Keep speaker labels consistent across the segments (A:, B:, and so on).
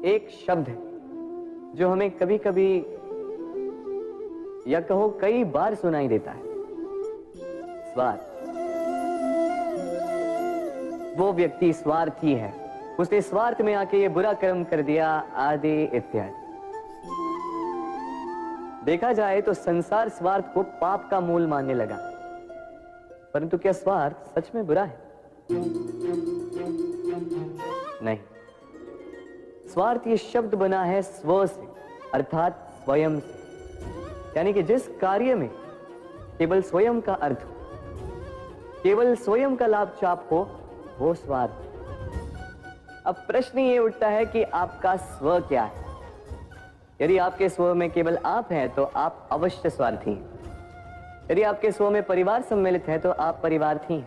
A: एक शब्द है जो हमें कभी कभी या कहो कई बार सुनाई देता है, स्वार्थ। वो व्यक्ति स्वार्थी है, उसने स्वार्थ में आके ये बुरा कर्म कर दिया, आदि इत्यादि। देखा जाए तो संसार स्वार्थ को पाप का मूल मानने लगा, परंतु क्या स्वार्थ सच में बुरा है? नहीं। स्वार्थ ये शब्द बना है स्व से, अर्थात स्वयं से, यानी कि जिस कार्य में केवल स्वयं का अर्थ हो, केवल स्वयं का लाभ चाप हो, वो स्वार्थ। अब प्रश्न ये उठता है कि आपका स्व क्या है? यदि आपके स्व में केवल आप हैं तो आप अवश्य स्वार्थी हैं। यदि आपके स्व में परिवार सम्मिलित है तो आप परिवार्थी हैं।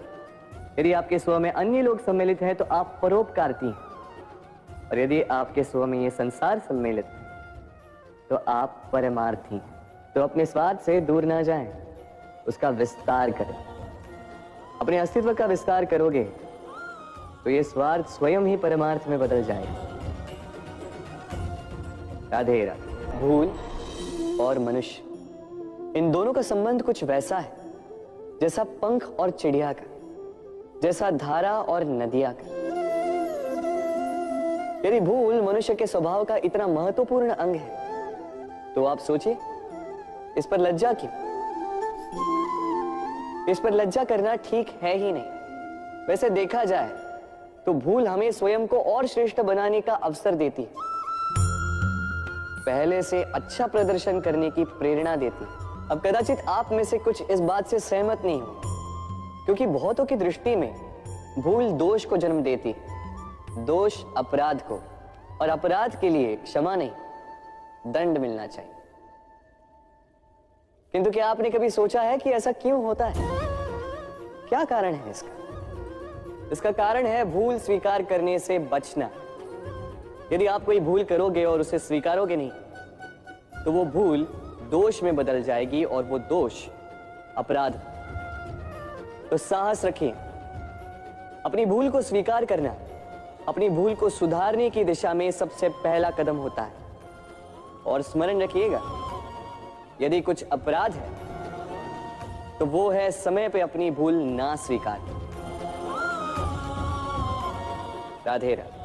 A: यदि आपके स्व में अन्य लोग सम्मिलित हैं तो आप परोपकारती हैं। और यदि आपके स्व में ये संसार सम्मिलित है तो आप परमार्थी हैं। तो अपने स्वार्थ से दूर ना जाएं, उसका विस्तार करें। अपने अस्तित्व का विस्तार करोगे तो ये स्वार्थ स्वयं ही परमार्थ में बदल जाएगा। राधे राधे। भूल और मनुष्य, इन दोनों का संबंध कुछ वैसा है जैसा पंख और चिड़िया का, जैसा धारा और नदिया का। यदि भूल मनुष्य के स्वभाव का इतना महत्वपूर्ण अंग है तो आप सोचिए, इस पर लज्जा क्यों? इस पर लज्जा करना ठीक है ही नहीं। वैसे देखा जाए तो भूल हमें स्वयं को और श्रेष्ठ बनाने का अवसर देती है, पहले से अच्छा प्रदर्शन करने की प्रेरणा देती है। अब कदाचित आप में से कुछ इस बात से सहमत नहीं हो, क्योंकि बहुतों की दृष्टि में भूल दोष को जन्म देती है, दोष अपराध को, और अपराध के लिए क्षमा नहीं, दंड मिलना चाहिए। किंतु क्या आपने कभी सोचा है कि ऐसा क्यों होता है? क्या कारण है इसका? इसका कारण है भूल स्वीकार करने से बचना। यदि आप कोई भूल करोगे और उसे स्वीकारोगे नहीं तो वो भूल दोष में बदल जाएगी और वो दोष अपराध। तो साहस रखिए, अपनी भूल को स्वीकार करना अपनी भूल को सुधारने की दिशा में सबसे पहला कदम होता है। और स्मरण रखिएगा, यदि कुछ अपराध है तो वो है समय पे अपनी भूल ना स्वीकार। राधे राधे।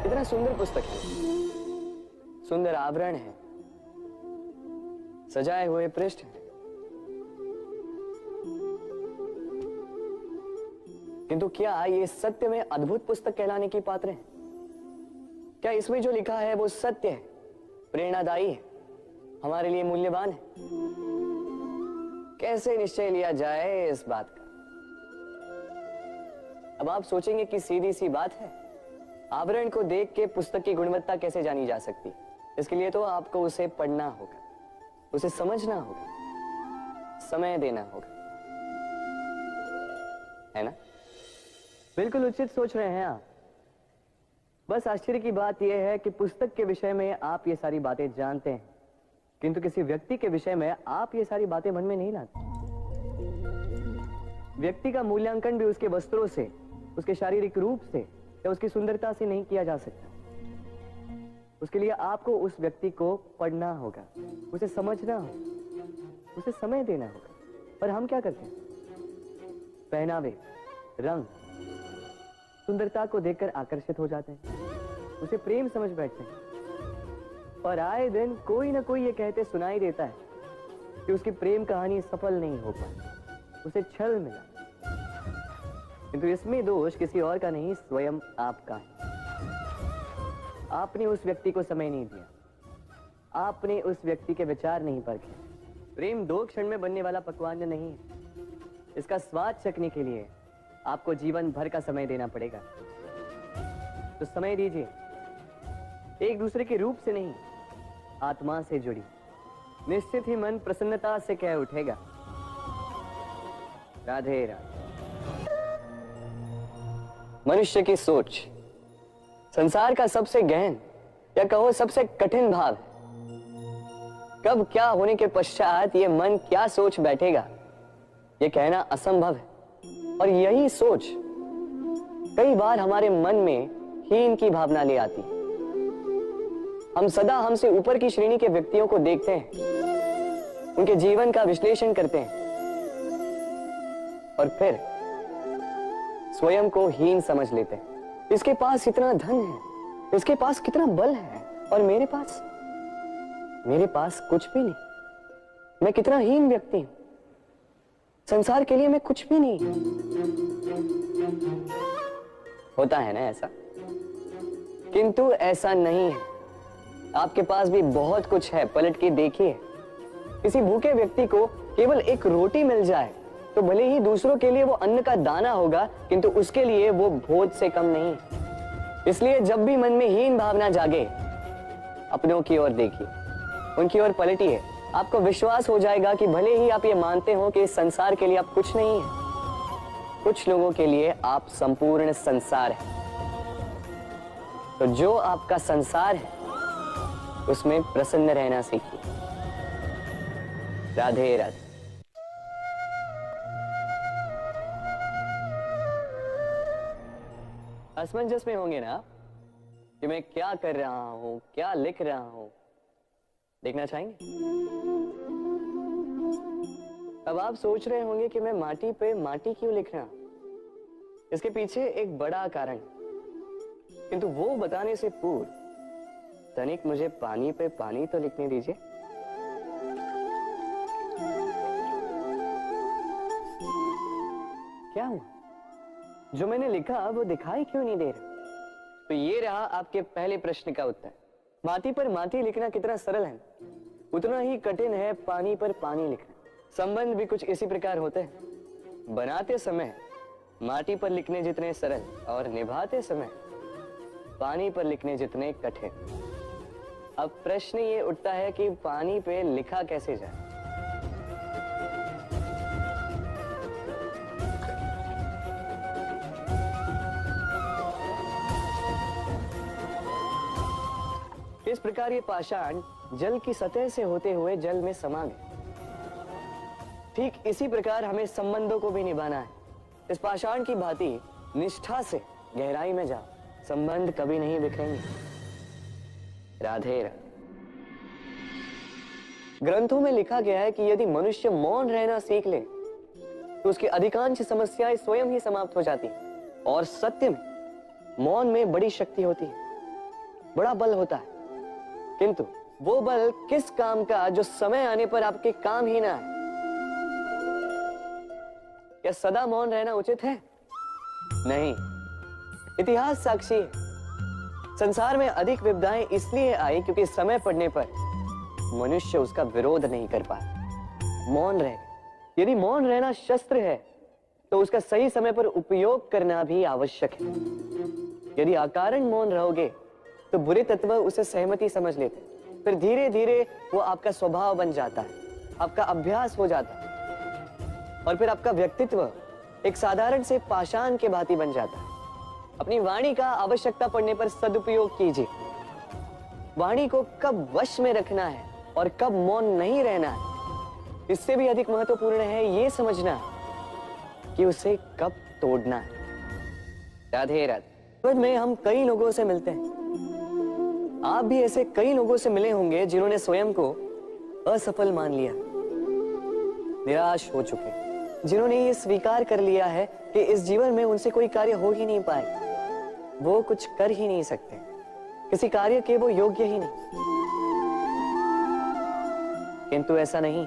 A: इतना सुंदर पुस्तक है, सुंदर आवरण है, सजाए हुए पृष्ठ है, किंतु क्या ये सत्य में अद्भुत पुस्तक कहलाने की पात्र है? क्या इसमें जो लिखा है वो सत्य है, प्रेरणादायी है, हमारे लिए मूल्यवान है? कैसे निश्चय लिया जाए इस बात का? अब आप सोचेंगे कि सीधी सी बात है, आवरण को देख के पुस्तक की गुणवत्ता कैसे जानी जा सकती? इसके लिए तो आपको उसे पढ़ना होगा, उसे समझना होगा, समय देना होगा, है ना? बिल्कुल उचित सोच रहे हैं आप। बस आश्चर्य की बात यह है कि पुस्तक के विषय में आप ये सारी बातें जानते हैं, किंतु किसी व्यक्ति के विषय में आप ये सारी बातें मन में नहीं लाते। व्यक्ति का मूल्यांकन भी उसके वस्त्रों से, उसके शारीरिक रूप से या उसकी सुंदरता से नहीं किया जा सकता। उसके लिए आपको उस व्यक्ति को पढ़ना होगा, उसे समझना होगा, उसे समय देना होगा। पर हम क्या करते हैं? पहनावे, रंग, सुंदरता को देखकर आकर्षित हो जाते हैं, उसे प्रेम समझ बैठते हैं, और आए दिन कोई ना कोई ये कहते सुनाई देता है कि उसकी प्रेम कहानी सफल नहीं हो पाई, उसे छल मिला। किंतु इसमें दोष किसी और का नहीं, स्वयं आपका है। आपने उस व्यक्ति को समय नहीं दिया, आपने उस व्यक्ति के विचार नहीं परखे। प्रेम 2 क्षण में बनने वाला पकवान नहीं है, इसका स्वाद चखने के लिए आपको जीवन भर का समय देना पड़ेगा। तो समय दीजिए, एक दूसरे के रूप से नहीं, आत्मा से जुड़ी, निश्चित ही मन प्रसन्नता से कह उठेगा, राधे राधे। मनुष्य की सोच संसार का सबसे गहन या कहो सबसे कठिन भाव है। कब क्या होने के पश्चात ये मन क्या सोच बैठेगा, ये कहना असंभव है। और यही सोच कई बार हमारे मन में हीन की भावना ले आती है। हम सदा हमसे ऊपर की श्रेणी के व्यक्तियों को देखते हैं, उनके जीवन का विश्लेषण करते हैं और फिर स्वयं को हीन समझ लेते हैं। इसके पास इतना धन है, इसके पास कितना बल है, और मेरे पास कुछ भी नहीं। मैं कितना हीन व्यक्ति हूं, संसार के लिए मैं कुछ भी नहीं। होता है ना ऐसा? किंतु ऐसा नहीं है। आपके पास भी बहुत कुछ है, पलट के देखिए। किसी भूखे व्यक्ति को केवल एक रोटी मिल जाए तो भले ही दूसरों के लिए वो अन्न का दाना होगा, किंतु उसके लिए वो भोज से कम नहीं। इसलिए जब भी मन में हीन भावना जागे, अपनों की ओर देखिए, उनकी ओर पलटिए। आपको विश्वास हो जाएगा कि भले ही आप ये मानते हो कि इस संसार के लिए आप कुछ नहीं है, कुछ लोगों के लिए आप संपूर्ण संसार है। तो जो आपका संसार है उसमें प्रसन्न रहना सीखिए। राधे राधे। असमंजस में होंगे ना कि मैं क्या कर रहा हूं, क्या लिख रहा हूं, देखना चाहेंगे? अब आप सोच रहे होंगे कि मैं माटी पे माटी क्यों लिख रहा हूं। इसके पीछे एक बड़ा कारण, किंतु वो बताने से पूर्व तनिक मुझे पानी पे पानी तो लिखने दीजिए। क्या हुआ? जो मैंने लिखा वो दिखाई क्यों नहीं दे रहा? तो ये रहा आपके पहले प्रश्न का उत्तर। माटी पर माटी लिखना कितना सरल है, उतना ही कठिन है पानी पर पानी लिखना। संबंध भी कुछ इसी प्रकार होते हैं। बनाते समय माटी पर लिखने जितने सरल और निभाते समय पानी पर लिखने जितने कठिन। अब प्रश्न ये उठता है कि पानी पे लिखा कैसे जाए। इस प्रकार ये पाषाण जल की सतह से होते हुए जल में समा गए। ठीक इसी प्रकार हमें संबंधों को भी निभाना है। इस पाषाण की भांति निष्ठा से गहराई में जाओ, संबंध कभी नहीं बिखरेंगे। राधे राधे। ग्रंथों में लिखा गया है कि यदि मनुष्य मौन रहना सीख ले तो उसकी अधिकांश समस्याएं स्वयं ही समाप्त हो जाती हैं। और सत्य में मौन में बड़ी शक्ति होती है, बड़ा बल होता है, किंतु वो बल किस काम का जो समय आने पर आपके काम ही ना है। क्या सदा मौन रहना उचित है? नहीं। इतिहास साक्षी है। संसार में अधिक विपदाएं इसलिए आई क्योंकि समय पड़ने पर मनुष्य उसका विरोध नहीं कर पाया, मौन रह गया। यदि मौन रहना शस्त्र है तो उसका सही समय पर उपयोग करना भी आवश्यक है। यदि अकारण मौन रहोगे तो बुरे तत्व उसे सहमति समझ लेते, फिर धीरे धीरे वो आपका स्वभाव बन जाता है, आपका अभ्यास हो जाता है, और फिर आपका व्यक्तित्व एक साधारण से पाषाण के भांति बन जाता है। अपनी वाणी का आवश्यकता पड़ने पर सदुपयोग कीजिए। वाणी को कब वश में रखना है और कब मौन नहीं रहना है, इससे भी अधिक महत्वपूर्ण है ये समझना कि उसे कब तोड़ना है। राधे राधे। में हम कई लोगों से मिलते हैं। आप भी ऐसे कई लोगों से मिले होंगे जिन्होंने स्वयं को असफल मान लिया, निराश हो चुके, जिन्होंने ये स्वीकार कर लिया है कि इस जीवन में उनसे कोई कार्य हो ही नहीं पाए, वो कुछ कर ही नहीं सकते, किसी कार्य के वो योग्य ही नहीं। किंतु ऐसा नहीं।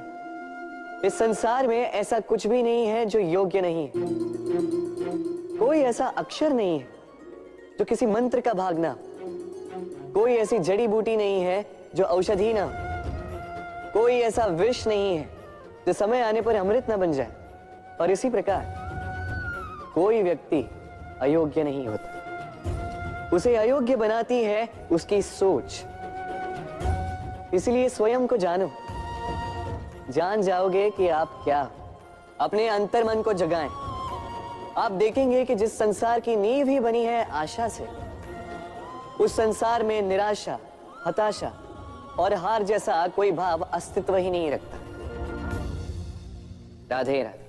A: इस संसार में ऐसा कुछ भी नहीं है जो योग्य नहीं है। कोई ऐसा अक्षर नहीं है जो किसी मंत्र का भाग ना, कोई ऐसी जड़ी बूटी नहीं है जो औषधि ना, कोई ऐसा विष नहीं है जो समय आने पर अमृत ना बन जाए। और इसी प्रकार कोई व्यक्ति अयोग्य नहीं होता, उसे अयोग्य बनाती है उसकी सोच। इसलिए स्वयं को जानो। जान जाओगे कि आप क्या, अपने अंतर्मन को जगाएं। आप देखेंगे कि जिस संसार की नींव ही बनी है आशा से, उस संसार में निराशा, हताशा और हार जैसा कोई भाव अस्तित्व ही नहीं रखता। राधे राधे।